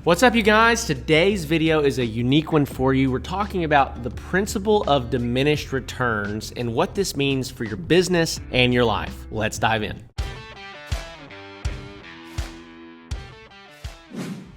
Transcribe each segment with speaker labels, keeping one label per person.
Speaker 1: What's up, you guys? Today's video is a unique one for you. We're talking about the principle of diminished returns and what this means for your business and your life. Let's dive in.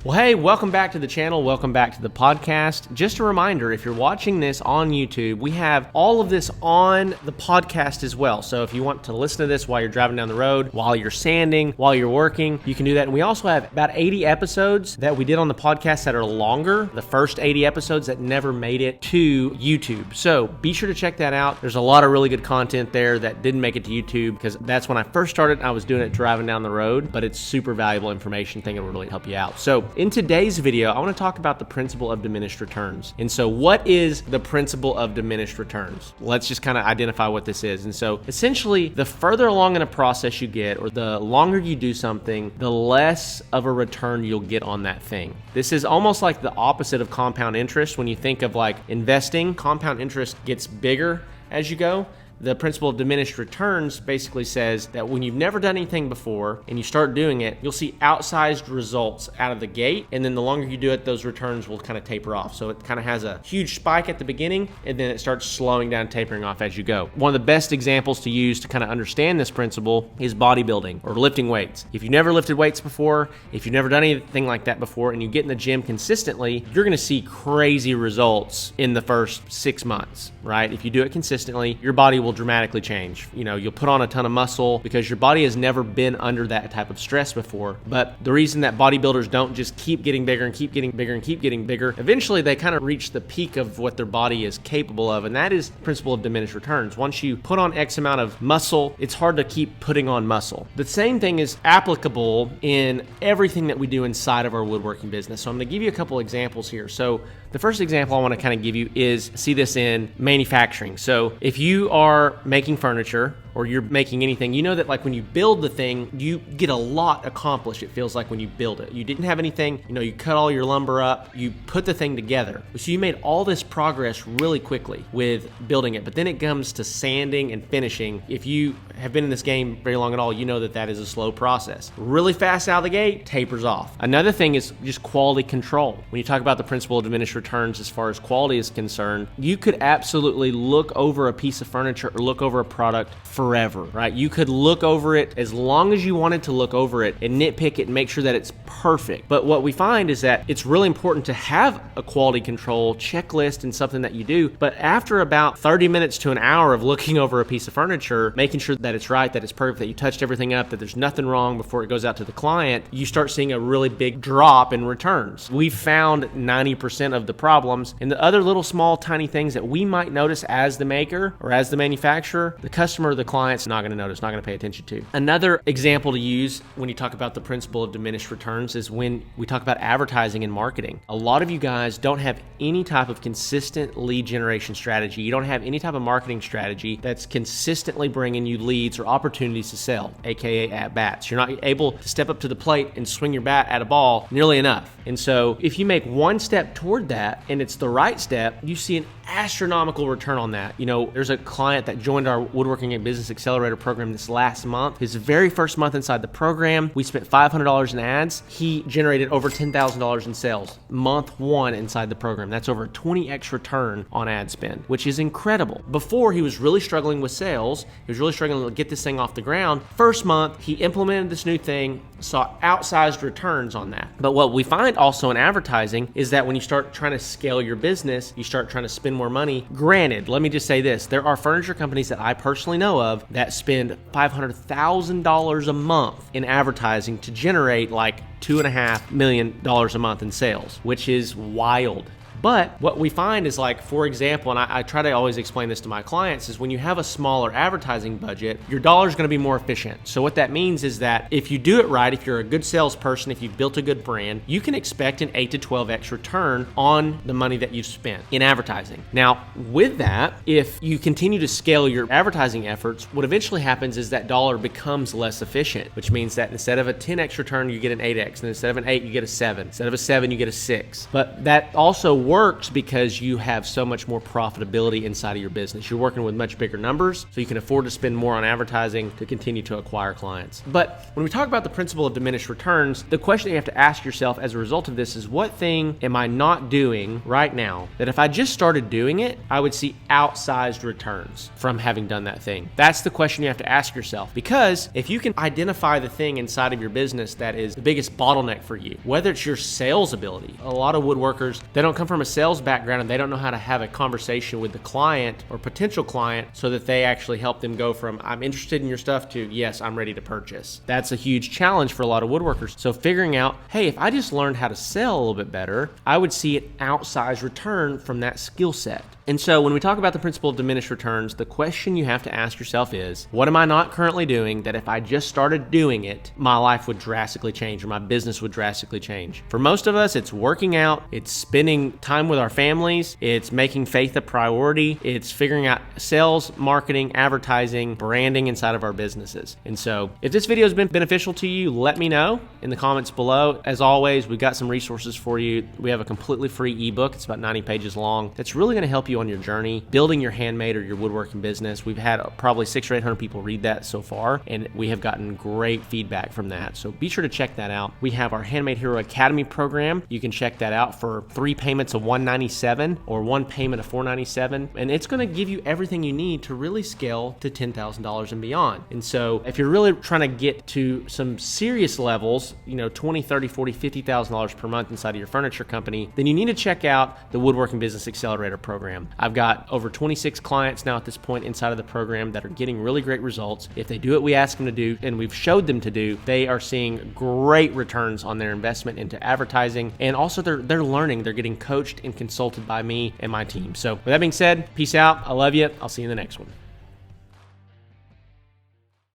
Speaker 1: Well, hey, welcome back to the channel. Welcome back to the podcast. Just a reminder, if you're watching this on YouTube, we have all of this on the podcast as well. So if you want to listen to this while you're driving down the road, while you're sanding, while you're working, you can do that. And we also have about 80 episodes that we did on the podcast that are longer, the first 80 episodes that never made it to YouTube. So be sure to check that out. There's a lot of really good content there that didn't make it to YouTube because that's when I first started. I was doing it driving down the road, but it's super valuable information. I think it will really help you out. So in today's video, I want to talk about the principle of diminished returns. And so what is the principle of diminished returns? Let's just kind of identify what this is. And so essentially, the further along in a process you get, or the longer you do something, the less of a return you'll get on that thing. This is almost like the opposite of compound interest. When you think of like investing, compound interest gets bigger as you go. The principle of diminished returns basically says that when you've never done anything before and you start doing it, you'll see outsized results out of the gate. And then the longer you do it, those returns will kind of taper off. So it kind of has a huge spike at the beginning and then it starts slowing down, tapering off as you go. One of the best examples to use to kind of understand this principle is bodybuilding or lifting weights. If you've never lifted weights before, if you've never done anything like that before and you get in the gym consistently, you're going to see crazy results in the first 6 months, right? If you do it consistently, your body will dramatically change. You know, you'll put on a ton of muscle because your body has never been under that type of stress before. But the reason that bodybuilders don't just keep getting bigger and keep getting bigger and keep getting bigger, eventually they kind of reach the peak of what their body is capable of. And that is the principle of diminished returns. Once you put on X amount of muscle, it's hard to keep putting on muscle. The same thing is applicable in everything that we do inside of our woodworking business. So I'm going to give you a couple examples here. So the first example I want to kind of give you is see this in manufacturing. So if you are making furniture or you're making anything, you know that like when you build the thing, you get a lot accomplished. It feels like when you build it. You didn't have anything, you cut all your lumber up, you put the thing together. So you made all this progress really quickly with building it. But then it comes to sanding and finishing. If you have been in this game very long at all, you know that that is a slow process. Really fast out of the gate, tapers off. Another thing is just quality control. When you talk about the principle of diminished returns as far as quality is concerned, you could absolutely look over a piece of furniture or look over a product forever, right? You could look over it as long as you wanted to look over it and nitpick it and make sure that it's perfect. But what we find is that it's really important to have a quality control checklist and something that you do. But after about 30 minutes to an hour of looking over a piece of furniture, making sure that it's right, that it's perfect, that you touched everything up, that there's nothing wrong before it goes out to the client, you start seeing a really big drop in returns. We've found 90% of the problems, and the other little small tiny things that we might notice as the maker or as the manufacturer, the customer or the client's not going to notice, not going to pay attention to. Another example to use when you talk about the principle of diminished returns is when we talk about advertising and marketing. A lot of you guys don't have any type of consistent lead generation strategy. You don't have any type of marketing strategy that's consistently bringing you leads or opportunities to sell, aka at bats. You're not able to step up to the plate and swing your bat at a ball nearly enough. And so if you make one step toward that and it's the right step, you see an astronomical return on that. There's a client that joined our Woodworking and Business Accelerator program this last month. His very first month inside the program, we spent $500 in ads. He generated over $10,000 in sales month one inside the program. That's over a 20x return on ad spend, which is incredible. Before, he was really struggling with sales. He was really struggling to get this thing off the ground. First month, he implemented this new thing, saw outsized returns on that. But what we find also in advertising is that when you start trying to scale your business, you start trying to spend more money. Granted, let me just say this, there are furniture companies that I personally know of that spend $500,000 a month in advertising to generate like $2.5 million a month in sales, which is wild. But what we find is, like, for example, and I try to always explain this to my clients, is when you have a smaller advertising budget, your dollar is going to be more efficient. So what that means is that if you do it right, if you're a good salesperson, if you've built a good brand, you can expect an 8 to 12x return on the money that you've spent in advertising. Now, with that, if you continue to scale your advertising efforts, what eventually happens is that dollar becomes less efficient, which means that instead of a 10x return, you get an 8x, and instead of an 8, you get a 7. Instead of a 7, you get a 6. But that also works because you have so much more profitability inside of your business. You're working with much bigger numbers, so you can afford to spend more on advertising to continue to acquire clients. But when we talk about the principle of diminished returns, the question you have to ask yourself as a result of this is, what thing am I not doing right now that if I just started doing it, I would see outsized returns from having done that thing? That's the question you have to ask yourself, because if you can identify the thing inside of your business that is the biggest bottleneck for you, whether it's your sales ability. A lot of woodworkers, they don't come from a sales background and they don't know how to have a conversation with the client or potential client so that they actually help them go from, I'm interested in your stuff, to, yes, I'm ready to purchase. That's a huge challenge for a lot of woodworkers. So figuring out, hey, if I just learned how to sell a little bit better, I would see an outsized return from that skill set. And so when we talk about the principle of diminished returns, the question you have to ask yourself is, what am I not currently doing that if I just started doing it, my life would drastically change or my business would drastically change? For most of us, it's working out, it's spending time with our families, it's making faith a priority, it's figuring out sales, marketing, advertising, branding inside of our businesses. And so if this video has been beneficial to you, let me know in the comments below. As always, we've got some resources for you. We have a completely free ebook. It's about 90 pages long. That's really going to help you on your journey building your handmade or your woodworking business. We've had probably 600 or 800 people read that so far, and we have gotten great feedback from that. So be sure to check that out. We have our Handmade Hero Academy program. You can check that out for 3 payments of $197 or 1 payment of $497, and it's going to give you everything you need to really scale to $10,000 and beyond. And so if you're really trying to get to some serious levels, $20, $30, $40, $50,000 per month inside of your furniture company, then you need to check out the Woodworking Business Accelerator program. I've got over 26 clients now at this point inside of the program that are getting really great results. If they do what we ask them to do and we've showed them to do, they are seeing great returns on their investment into advertising, and also they're learning, they're getting coached and consulted by me and my team. So with that being said, peace out. I love you. I'll see you in the next one.